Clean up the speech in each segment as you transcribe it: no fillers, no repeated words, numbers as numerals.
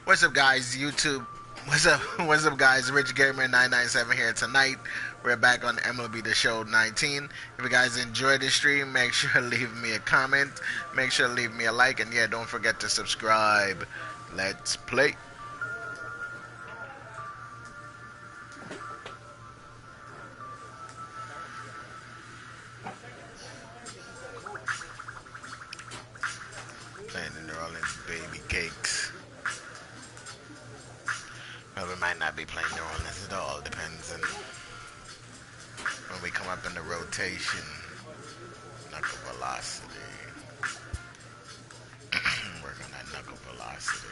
What's up, guys? YouTube. What's up? What's up, guys? Rich Gamer 997 here tonight. We're back on MLB The Show 19. If you guys enjoyed the stream, make sure to leave me a comment. Make sure to leave me a like, and yeah, don't forget to subscribe. Let's play. Playing the New Orleans Baby Cakes. Well, we might not be playing New Orleans. It all depends on when we come up in the rotation. Knuckle velocity. Work on that knuckle velocity.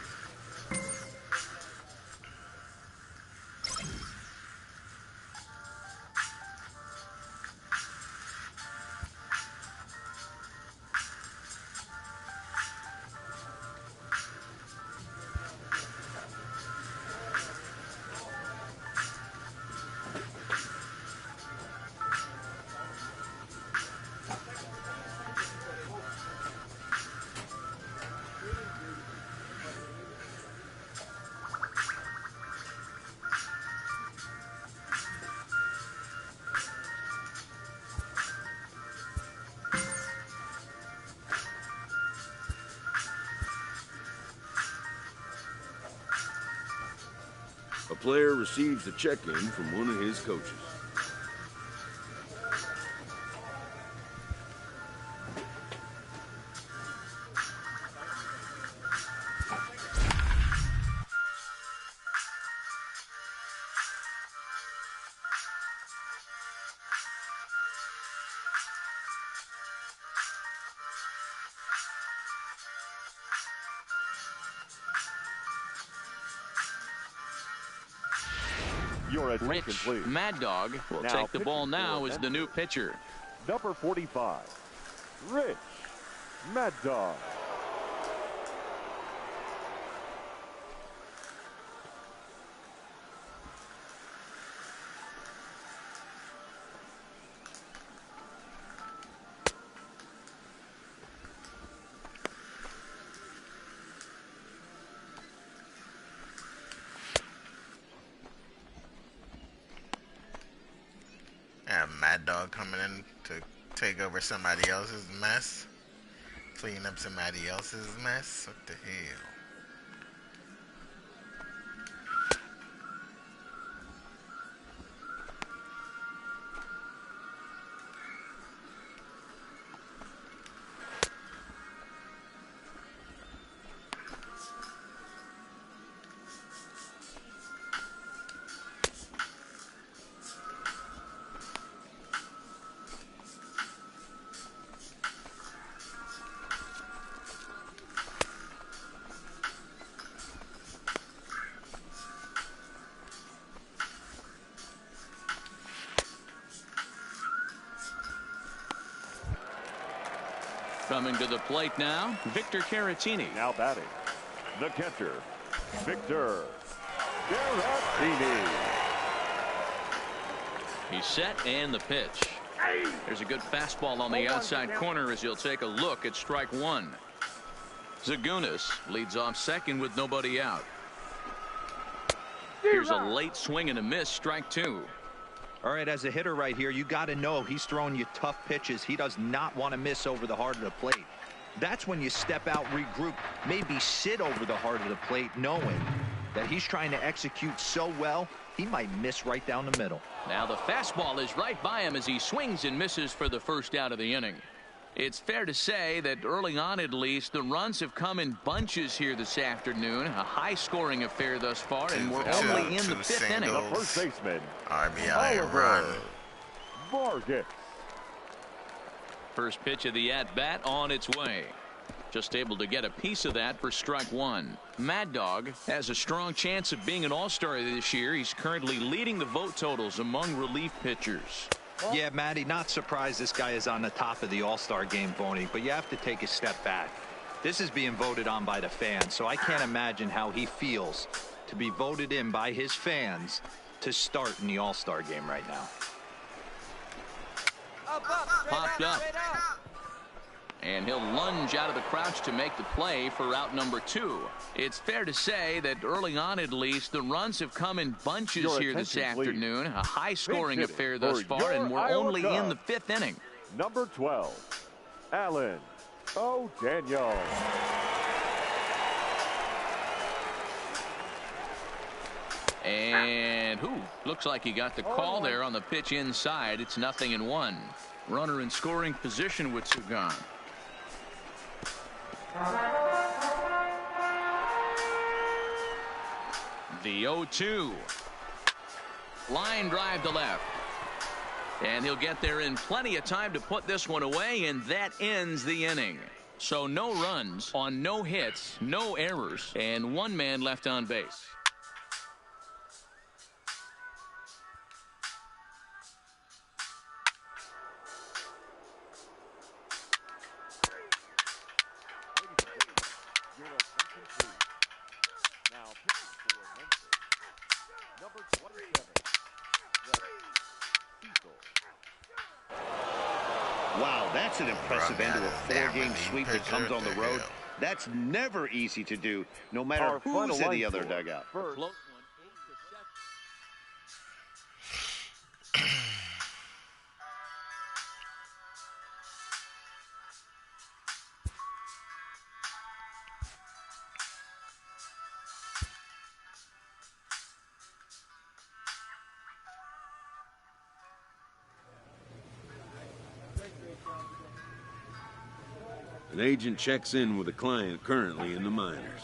A player receives a check-in from one of his coaches. Rich Mad Dog will take the ball now as the new pitcher. Number 45, Rich Mad Dog. Mad Dog coming in to take over somebody else's mess. Clean up somebody else's mess. What the hell? Coming to the plate now, Victor Caratini. Now batting, the catcher, Victor Caratini. He's set and the pitch. There's a good fastball on the outside corner as he'll take a look at strike one. Zagunis leads off second with nobody out. Here's a late swing and a miss, strike two. All right, as a hitter right here, you got to know he's throwing you tough pitches. He does not want to miss over the heart of the plate. That's when you step out, regroup, maybe sit over the heart of the plate, knowing that he's trying to execute so well, he might miss right down the middle. Now the fastball is right by him as he swings and misses for the first out of the inning. It's fair to say that early on, at least, the runs have come in bunches here this afternoon. A high-scoring affair thus far, and we're only in the fifth inning. The first baseman, RBI run. Vargas. First pitch of the at-bat on its way. Just able to get a piece of that for strike one. Mad Dog has a strong chance of being an all-star this year. He's currently leading the vote totals among relief pitchers. Yeah, Matty, not surprised this guy is on the top of the All-Star game voting, but you have to take a step back. This is being voted on by the fans, so I can't imagine how he feels to be voted in by his fans to start in the All-Star game right now. Popped up. And he'll lunge out of the crouch to make the play for out number 2. It's fair to say that early on, at least, the runs have come in bunches here this afternoon. A high-scoring affair thus far, and we're only in the 5th inning. Number 12, Allen O'Daniel. And looks like he got the call there on the pitch inside. It's 0-1. Runner in scoring position with Sugan. The 0-2. Line drive to left. And he'll get there in plenty of time to put this one away, and that ends the inning. So no runs on no hits, no errors, and 1 man left on base. Wow, that's an impressive end to a 4-game sweep that comes on the road. That's never easy to do, no matter who's in the other dugout. An agent checks in with a client currently in the minors.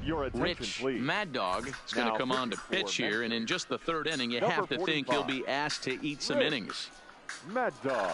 Your attention, Rich please. Mad Dog is going to come on to pitch here, and in just the 3rd inning, you have to think he'll be asked to eat some innings. Mad Dog.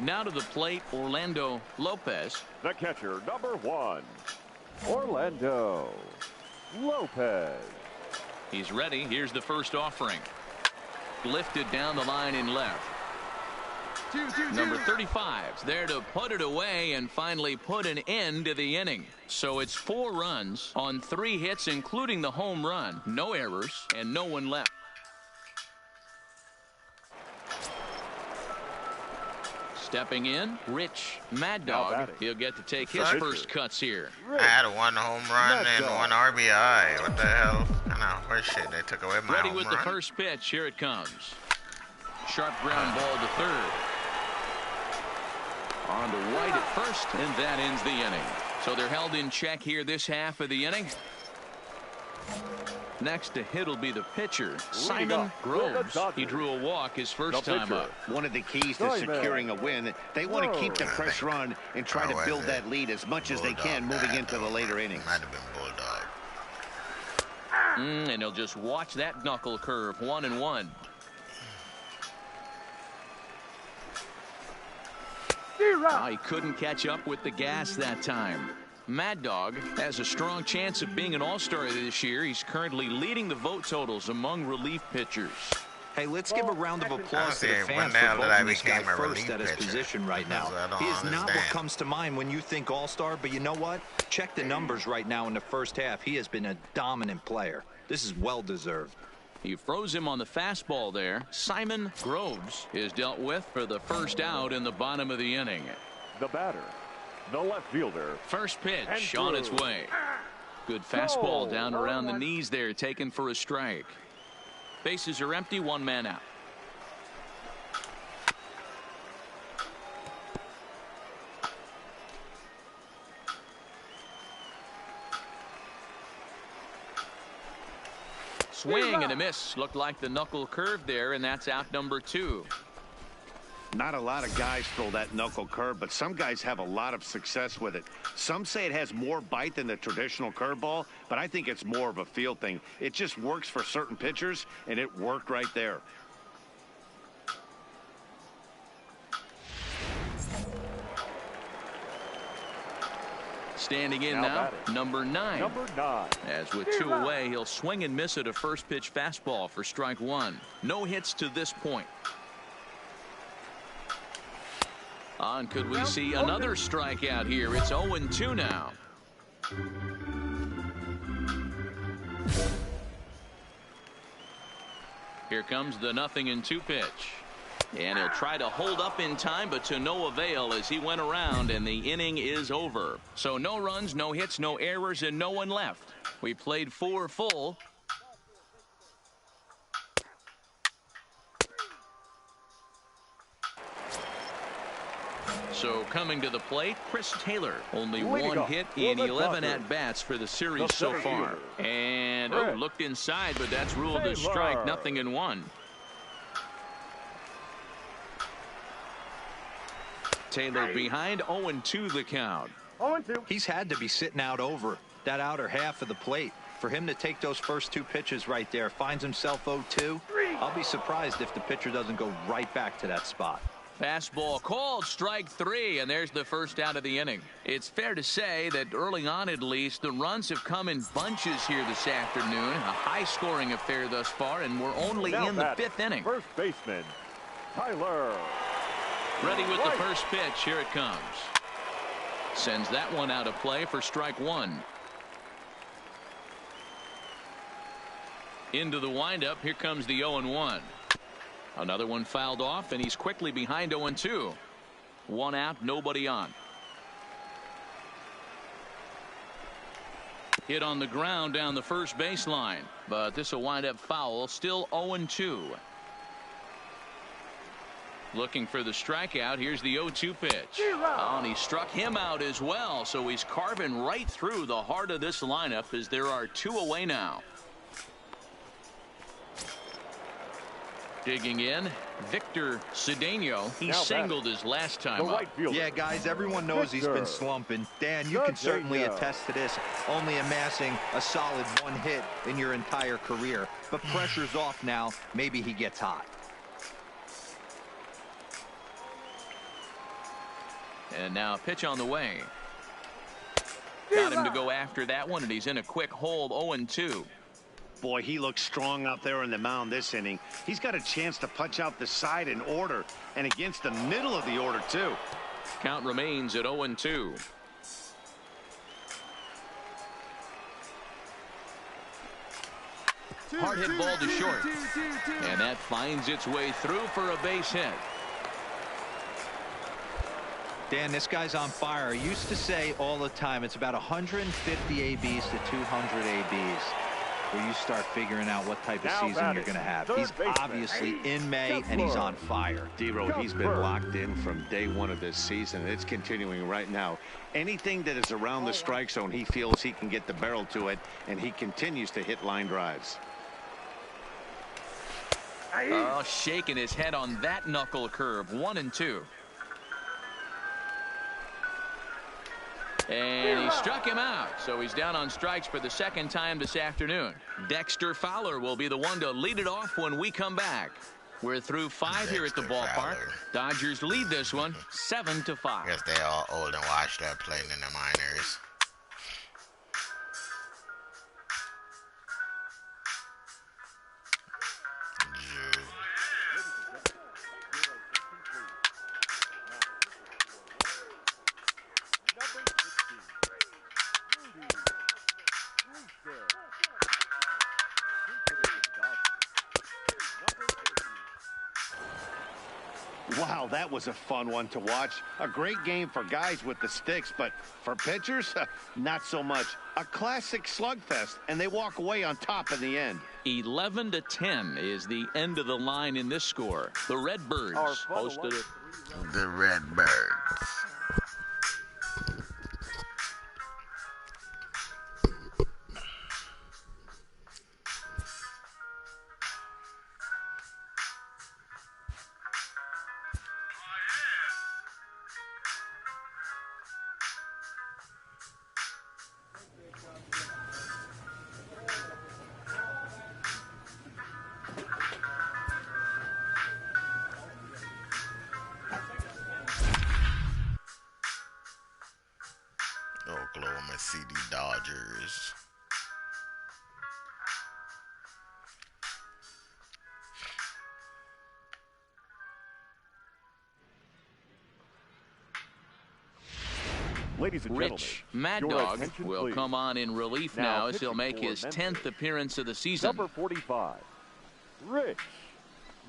Now to the plate, Orlando Lopez. The catcher, number 1, Orlando Lopez. He's ready. Here's the first offering. lifted down the line in left. Number 35's there to put it away and finally put an end to the inning. So it's 4 runs on 3 hits, including the home run. No errors and no one left. Stepping in, Rich Mad Dog. He'll get to take his first cuts here. I had 1 home run and 1 RBI. What the hell? I know, horse shit. They took away my Ready home with run. the first pitch. Here it comes. Sharp ground ball to third. On to right at first, and that ends the inning. So they're held in check here this half of the inning. Next to hit will be the pitcher, Simon Groves. He drew a walk his first time up. One of the keys to securing a win, they want to keep the pressure on and try to build that lead as much as they can moving into the later innings. Might have been Bulldog. And he'll just watch that knuckle curve. 1-1. Oh, he couldn't catch up with the gas that time. Mad Dog has a strong chance of being an all-star this year. He's currently leading the vote totals among relief pitchers. Hey, let's give a round of applause to the When fans the hell for did I voting this guy become a first relief at his pitcher? position right now. Because I don't He is not what understand. comes to mind when you think all-star, but you know what? Check the numbers right now in the first half. He has been a dominant player. This is well-deserved. He froze him on the fastball there. Simon Groves is dealt with for the first out in the bottom of the inning. The batter, the left fielder. First pitch on its way. Good fastball down around the knees there, taken for a strike. Bases are empty, 1 man out. Swing and a miss. Looked like the knuckle curve there, and that's out number 2. Not a lot of guys throw that knuckle curve, but some guys have a lot of success with it. Some say it has more bite than the traditional curveball, but I think it's more of a feel thing. It just works for certain pitchers, and it worked right there. Standing in now, number 9. As with 2 away, he'll swing and miss at a first pitch fastball for strike 1. No hits to this point. On, could we see another strikeout here? It's 0-2 now. Here comes the 0-2 pitch. And he'll try to hold up in time, but to no avail as he went around, and the inning is over. So no runs, no hits, no errors, and no one left. We played 4 full. So coming to the plate, Chris Taylor. Only 1 hit in 11 at-bats for the series so far. And, looked inside, but that's ruled a strike, 0-1. Taylor behind, 0-2 the count. 0-2. He's had to be sitting out over that outer half of the plate. For him to take those first 2 pitches right there, finds himself 0-2. I'll be surprised if the pitcher doesn't go right back to that spot. Fastball called, strike 3, and there's the first out of the inning. It's fair to say that early on, at least, the runs have come in bunches here this afternoon. A high-scoring affair thus far, and we're only in the 5th inning. First baseman, Tyler. Ready with the first pitch. Here it comes. Sends that one out of play for strike 1. Into the windup. Here comes the 0-1. Another one fouled off, and he's quickly behind 0-2. 1 out, nobody on. Hit on the ground down the first baseline, but this will wind up foul. Still 0-2. Looking for the strikeout. Here's the 0-2 pitch. Oh, and he struck him out as well, so he's carving right through the heart of this lineup as there are 2 away now. Digging in, Victor Cedeno. He singled his last time up. Yeah, guys, everyone knows he's been slumping. Dan, you can certainly attest to this, only amassing a solid 1 hit in your entire career. But pressure's off now. Maybe he gets hot. And now a pitch on the way. Got him to go after that one, and he's in a quick hold. 0-2. Boy, he looks strong out there on the mound this inning. He's got a chance to punch out the side in order, and against the middle of the order, too. Count remains at 0-2. Hard hit ball to short. And that finds its way through for a base hit. Dan, this guy's on fire. I used to say all the time, it's about 150 ABs to 200 ABs where you start figuring out what type of season you're going to have. He's obviously in May, and he's on fire. D-Road, he's been locked in from day one of this season, and it's continuing right now. Anything that is around the strike zone, he feels he can get the barrel to it, and he continues to hit line drives. Oh, shaking his head on that knuckle curve. 1-2. And he struck him out, so he's down on strikes for the second time this afternoon. Dexter Fowler will be the one to lead it off when we come back. We're through 5 here at the ballpark. Dodgers lead this one 7-5. I guess they all old and washed up playing in the minors. Wow, that was a fun one to watch. A great game for guys with the sticks, but for pitchers, not so much. A classic slugfest, and they walk away on top in the end. 11-10 is the end of the line in this score. The Redbirds hosted it. The Redbirds. Oklahoma City Dodgers. Ladies and gentlemen, Rich Mad your Dog attention, will please. come on in relief now as he'll make his 10th appearance of the season. Number 45, Rich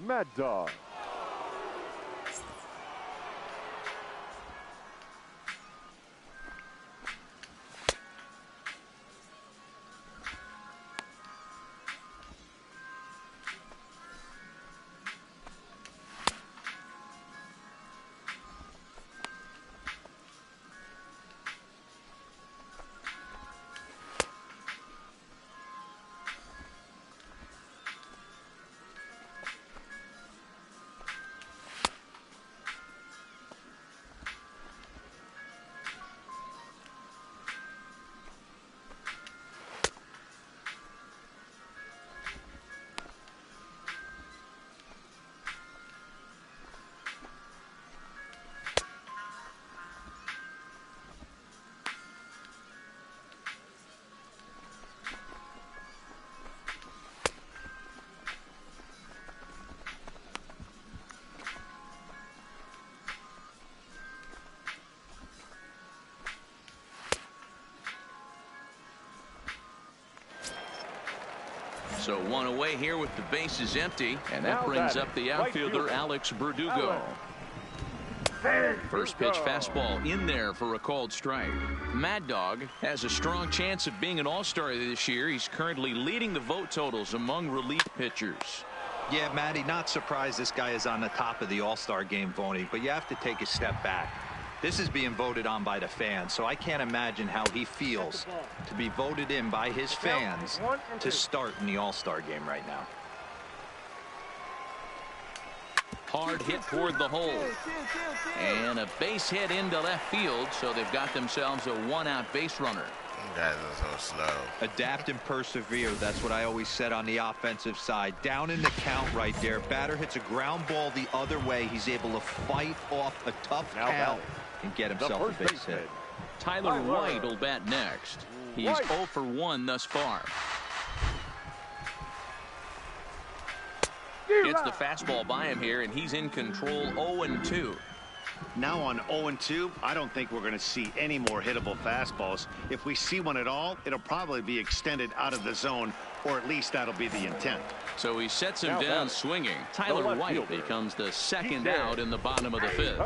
Mad Dog. So one away here with the bases empty, and that Now brings batting, up the right outfielder fielder, Alex Verdugo. First pitch fastball in there for a called strike. Mad Dog has a strong chance of being an all-star this year. He's currently leading the vote totals among relief pitchers. Yeah, Matty, not surprised this guy is on the top of the All-Star game voting, but you have to take a step back. This is being voted on by the fans, so I can't imagine how he feels to be voted in by his fans to start in the All-Star game right now. Hard hit toward the hole. And a base hit into left field, so they've got themselves a one-out base runner. You guys are so slow. Adapt and persevere. That's what I always said on the offensive side. Down in the count right there. Batter hits a ground ball the other way. He's able to fight off a tough count and get himself a base hit. Tyler White will bat next. He's 0 for 1 thus far. It's the fastball by him here, and he's in control 0-2. Now on 0-2, I don't think we're going to see any more hittable fastballs. If we see one at all, it'll probably be extended out of the zone, or at least that'll be the intent. So he sets him down swinging. Tyler White becomes the second out in the bottom of the fifth.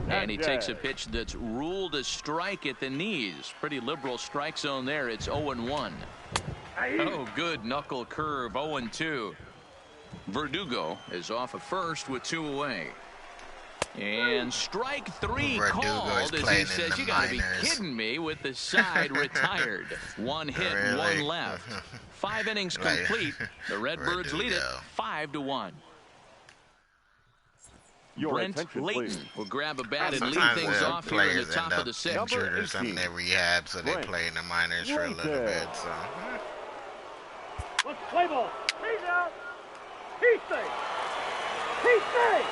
And he takes a pitch that's ruled a strike at the knees. Pretty liberal strike zone there. It's 0-1. Oh, good knuckle curve, 0-2. Verdugo is off at first with 2 away. And strike 3 called as he says, you got to be kidding me, with the side retired. 1 hit, really? 1 left. 5 innings complete. The Redbirds lead it 5-1. Brent Layton will grab a bat and lead things off here in the top of the 6th. Injured or something, they rehab, so they play in the minors for a little bit. So. Let's play ball. He's out. He's safe. He's safe.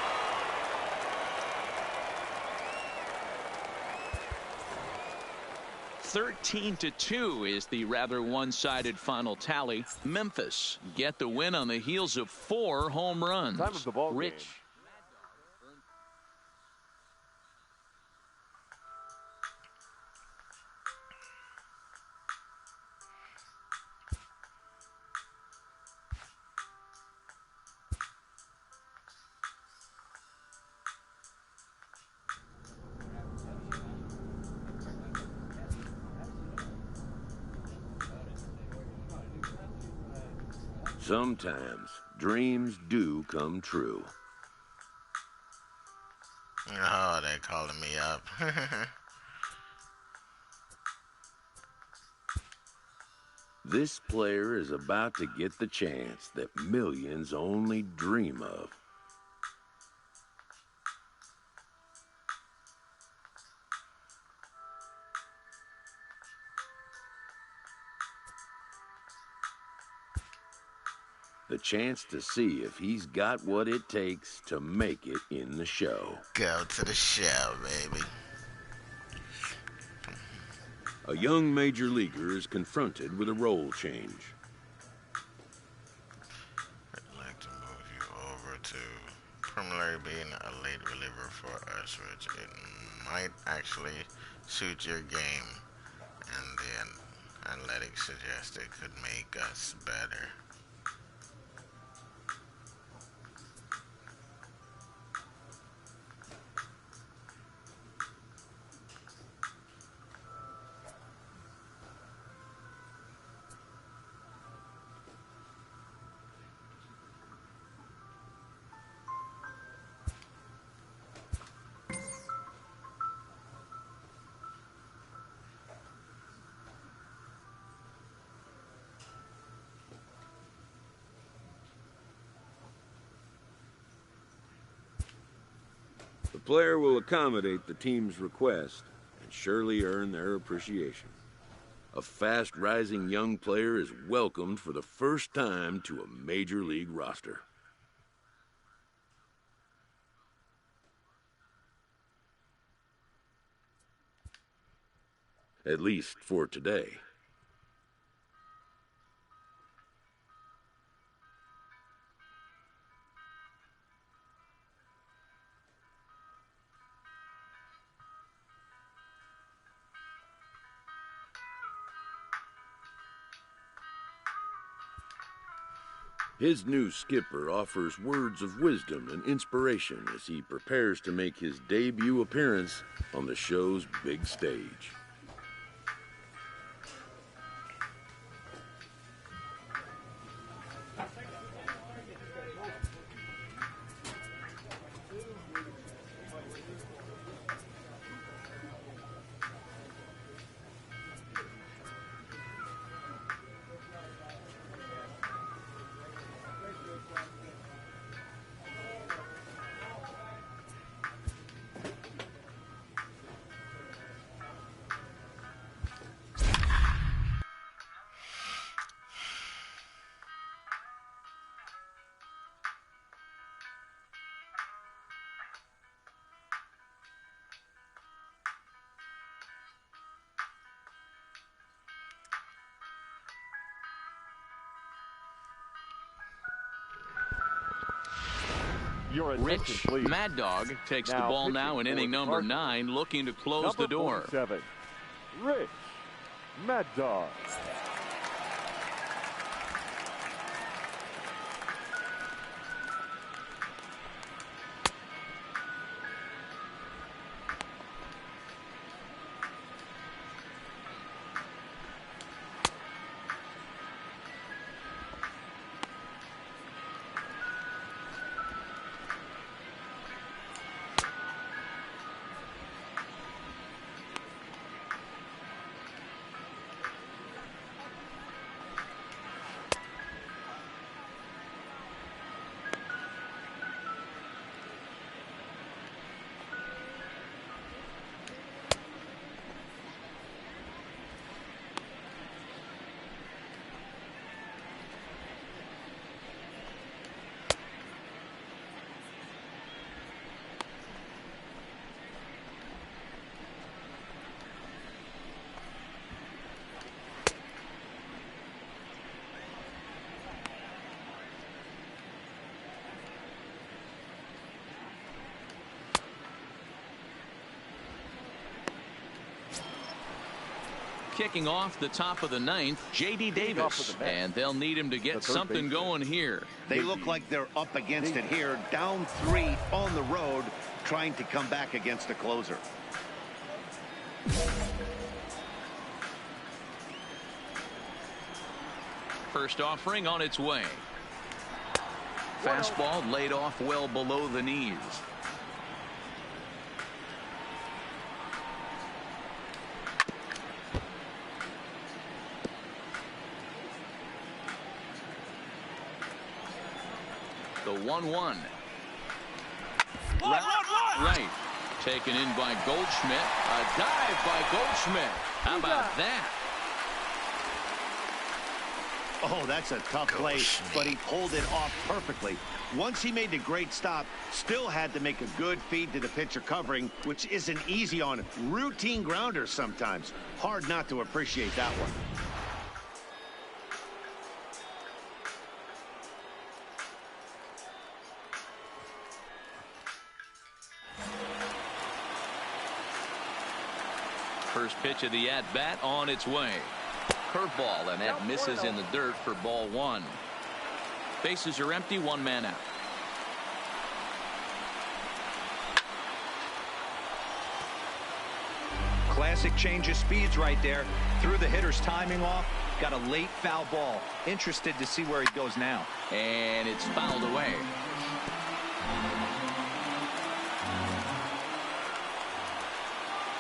(13-2) is the rather one-sided final tally. Memphis get the win on the heels of 4 home runs. Time of the ball Rich. game. Sometimes dreams do come true. Oh, they're calling me up. This player is about to get the chance that millions only dream of. The chance to see if he's got what it takes to make it in the show. Go to the show, baby. A young major leaguer is confronted with a role change. I'd like to move you over to primarily being a late reliever for us, which it might actually suit your game, and then analytics suggest it could make us better. The player will accommodate the team's request and surely earn their appreciation. A fast-rising young player is welcomed for the first time to a major league roster. At least for today. His new skipper offers words of wisdom and inspiration as he prepares to make his debut appearance on the show's big stage. Your attention, Rich please. Mad Dog takes the Now ball pitching now in for inning the number Cardinals. 9, looking to close Number the door. 47, Rich Mad Dog. Kicking off the top of the 9th, J.D. Davis, and they'll need him to get something going here. They look like they're up against it here, down 3 on the road, trying to come back against a closer. First offering on its way. Fastball laid off well below the knees. The 1-1. Right. Taken in by Goldschmidt. A dive by Goldschmidt. How about that? Oh, that's a tough play, but he pulled it off perfectly. Once he made the great stop, still had to make a good feed to the pitcher covering, which isn't easy on routine grounders sometimes. Hard not to appreciate that one. First pitch of the at-bat on its way. Curveball, and that misses in the dirt for ball 1. Bases are empty, 1 man out. Classic change of speeds right there. Threw the hitter's timing off. Got a late foul ball. Interested to see where he goes now. And it's fouled away.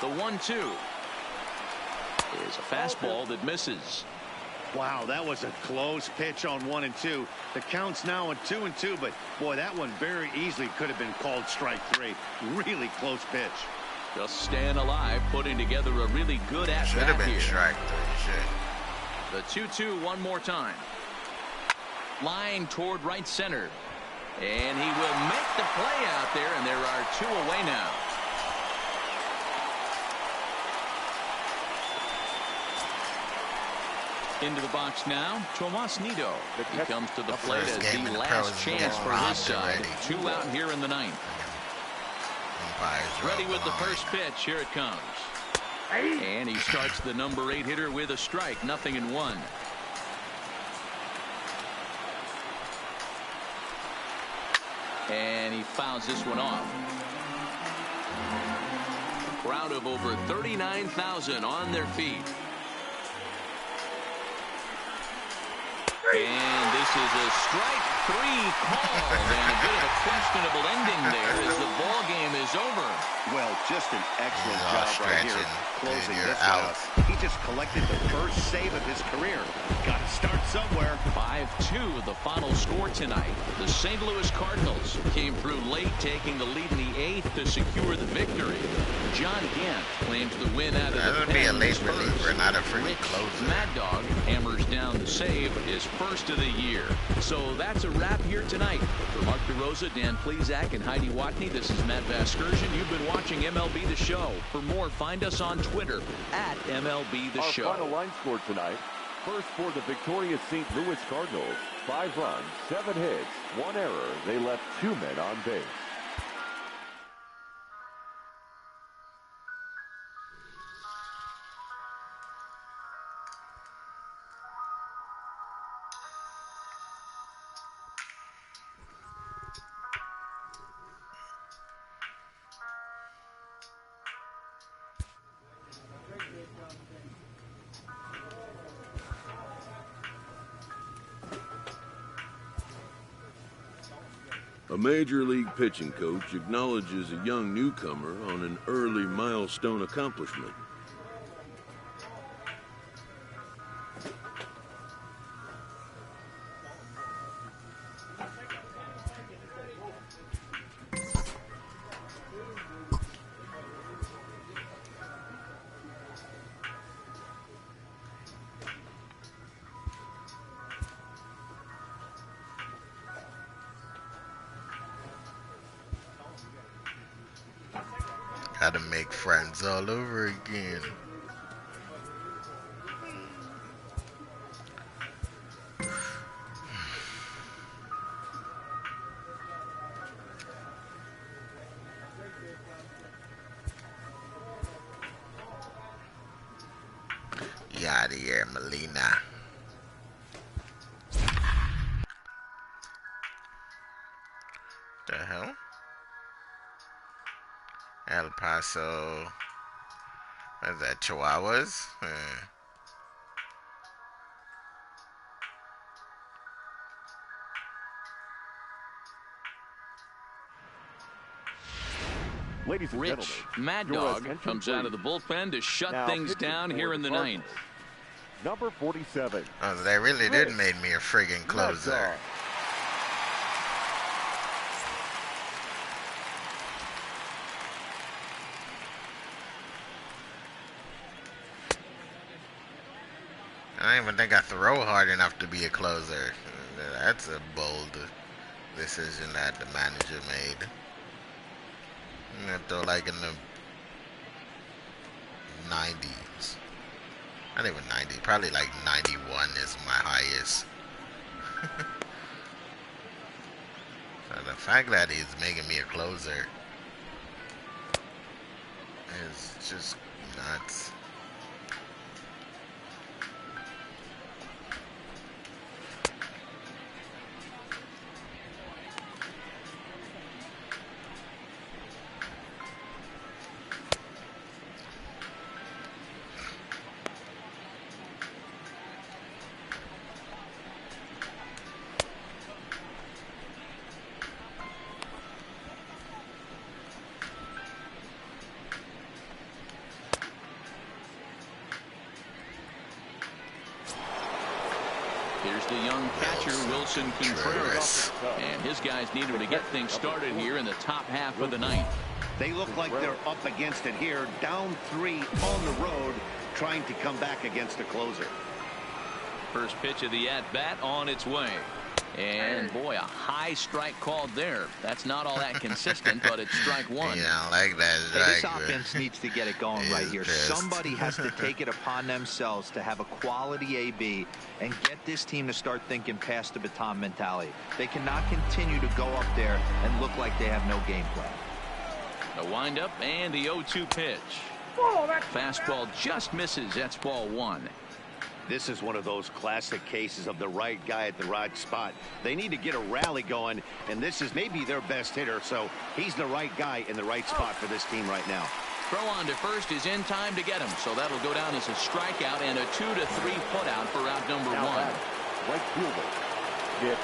The 1-2 is a fastball that misses. Wow, that was a close pitch on 1 and 2. The count's now at 2 and 2, but boy, that one very easily could have been called strike 3. Really close pitch. Just staying alive, putting together a really good at-bat here. Should have been strike 3. The 2-2 one more time. Line toward right center. And he will make the play out there, and there are 2 away now. Into the box now, Tomas Nido. He comes to the plate as the last chance for his side. 2 out here in the 9th. Ready with the first pitch. Here it comes. And he starts the number 8 hitter with a strike. 0-1. And he fouls this one off. A crowd of over 39,000 on their feet. And this is a strike 3 call, and a bit of a questionable ending there as the ball game is over. Well, just an excellent job right here, closing this out. He just collected the first save of his career. Got to start somewhere. 5-2 the final score tonight. The St. Louis Cardinals came through late, taking the lead in the 8th to secure the victory. John Gant claims the win out of that the would be a late pen reliever, not a free Rich closer. Mad Dog hammers down the save, his first of the year. So that's a wrap here tonight. For Mark DeRosa, Dan Plezak, and Heidi Watney, this is Matt Vasgersian. You've been watching MLB The Show. For more, find us on Twitter at MLB The Show. Our final line score tonight. First for the victorious St. Louis Cardinals, 5 runs, 7 hits, One error. They left 2 men on base. A major league pitching coach acknowledges a young newcomer on an early milestone accomplishment. Gotta make friends all over again. Yada here, Melina. The hell? El Paso. What is that? Chihuahuas? Ladies and Rich gentlemen, Mad your Dog attention, comes out of the please. bullpen to shut Now things pitching down for here in the ninth. Cardinals, Number 47. Oh, they really did make me a friggin' closer. Mad Dog. I don't even think I throw hard enough to be a closer. That's a bold decision that the manager made. I'm gonna throw like in the 90s. Not even 90, probably like 91 is my highest. So the fact that he's making me a closer is just nuts. Here's the young catcher, Wilson Contreras. And his guys need him to get things started here in the top half of the ninth. They look like they're up against it here, down 3 on the road, trying to come back against a closer. First pitch of the at-bat on its way. And, boy, a high strike called there. That's not all that consistent, but it's strike one. Yeah, I like that Hey, strike. this offense needs to get it going right here. pissed. Somebody has to take it upon themselves to have a quality AB and get this team to start thinking past the baton mentality. They cannot continue to go up there and look like they have no game plan. The windup and the 0-2 pitch. Fastball just misses. That's ball one. This is one of those classic cases of the right guy at the right spot. They need to get a rally going, and this is maybe their best hitter, so he's the right guy in the right spot for this team right now. Throw on to first is in time to get him, so that'll go down as a strikeout and a 2-3 putout for out number Now one. batting, right fielder, Dick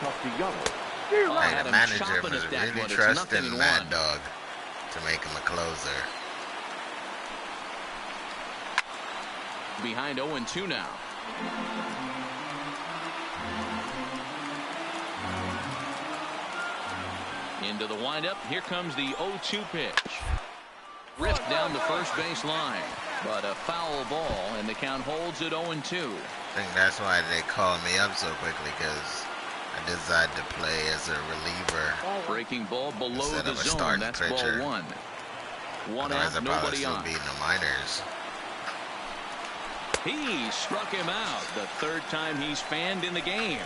Castellanos. Oh, Hey, had the him manager chopping was at that really one. It's trusting 0-1. Mad Dog to make him a closer. Behind 0-2 now. Into the windup. Here comes the 0-2 pitch. Ripped down the first base line, but a foul ball, and the count holds at 0-2. I think that's why they called me up so quickly, because I decided to play as a reliever. Breaking ball below Instead the of a zone. starting That's pitcher. ball one. One Otherwise, out, I'd probably nobody still on. be in the minors. He struck him out. The third time he's fanned in the game.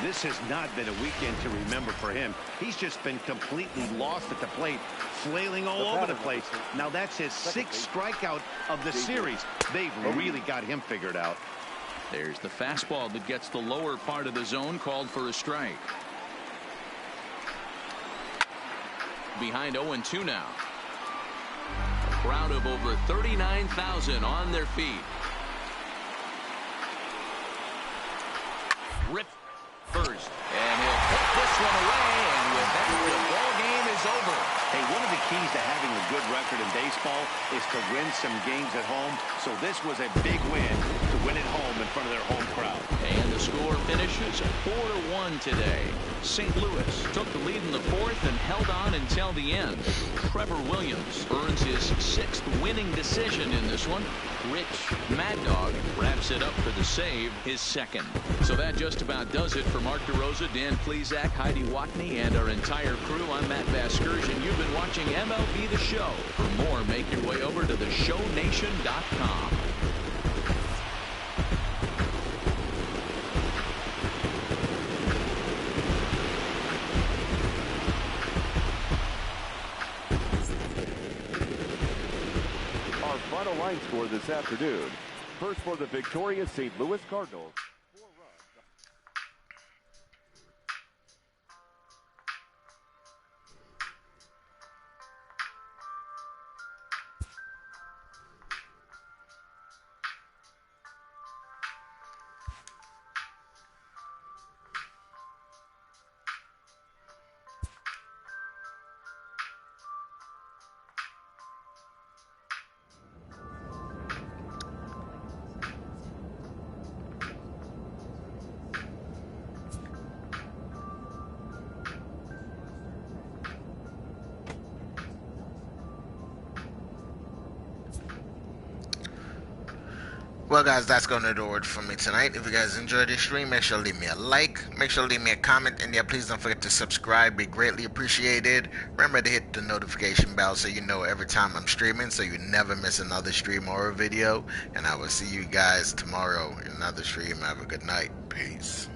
This has not been a weekend to remember for him. He's just been completely lost at the plate, flailing all over the place. Now that's his 6th strikeout of the series. They've really got him figured out. There's the fastball that gets the lower part of the zone, called for a strike. Behind 0-2 now. A crowd of over 39,000 on their feet. Rip first, and he'll put this one away, and with that, the ball game is over. Hey, one of the keys to having a good record in baseball is to win some games at home. So this was a big win to win at home in front of their home crowd. And the score finishes 4-1 today. St. Louis took the lead in the 4th and held on until the end. Trevor Williams earns his 6th winning decision in this one. Rich Mad Dog wraps it up for the save, his 2nd. So that just about does it for Mark DeRosa, Dan Plesac, Heidi Watney, and our entire crew. I'm Matt Vasgersian. You've been watching MLB The Show. For more, make your way over to theshownation.com. Final line score this afternoon. First for the victorious St. Louis Cardinals. Well, guys, that's going to do it for me tonight. If you guys enjoyed this stream, make sure to leave me a like. Make sure to leave me a comment. And yeah, please don't forget to subscribe. Be greatly appreciated. Remember to hit the notification bell so you know every time I'm streaming, so you never miss another stream or a video. And I will see you guys tomorrow in another stream. Have a good night. Peace.